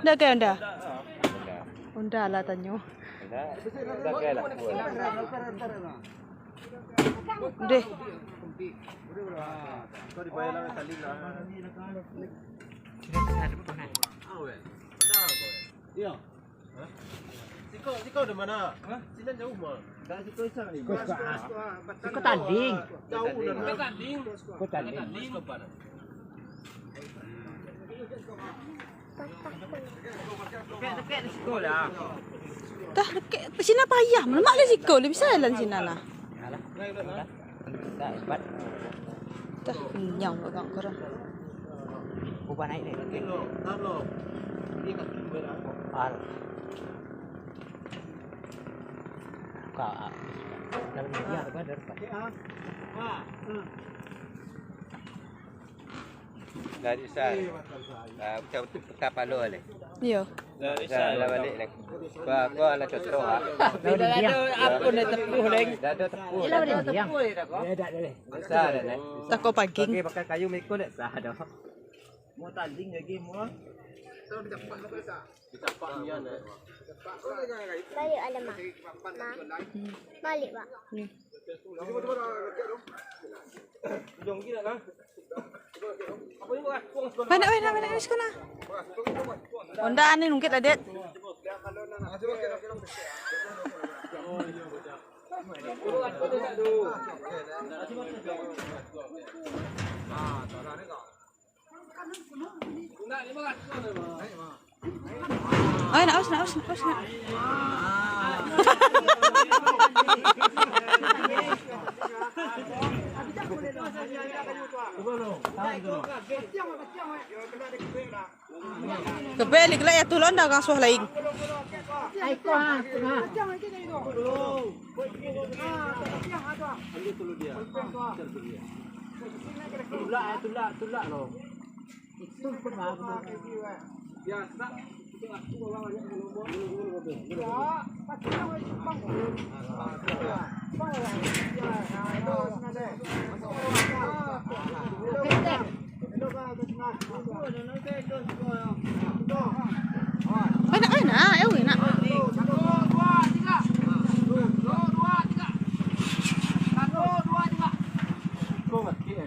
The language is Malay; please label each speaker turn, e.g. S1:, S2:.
S1: Dah ke anda? Unda lah tanyo.
S2: Dah ke lah.
S1: Deh.
S2: Kau dibayar lah tali lah. Iya. Siko di mana? Sini jauh mah. Dah siko sana ni.
S3: Kau tanding.
S2: Jauh dah.
S3: Kau tanding. Dekat siko lah.
S1: Dah dekat sini payah. Mak le siko le bisa jalan sini lah.
S3: Dah hebat.
S1: Dah kenyang pegang korang.
S3: Ubah naik ni.
S2: Kilo, tablo. Ini kat berapa?
S3: Al. Kau dalam media apa depan?
S2: Dari sana. Macam peta palu ni.
S1: Yo.
S2: Dari sana balik ni. Kau anak contoh ah.
S3: Dah ada apa nak tepuh lagi?
S2: Dah ada tepu.
S3: Dah ada tepuh dah kau. Dah ada.
S2: Besar dah ni.
S1: Tak kau paging.
S2: Okey, pakai kayu mekon dah sah dah. Mau tanding lagi mau. Dicapak ni kan.
S4: Balik alamak. Balik, Pak.
S2: Jom gila kan. Apa ni bukan?
S1: Mana sekolah. Onda ni nungkit adet. Ay, naos. Kebalik lah ya tulon dah kasuh lain.
S3: Ai kau ha. Tulak loh. Itu pun apa?
S2: Ya, tak.
S1: Enak.
S2: Kau ngerti ya?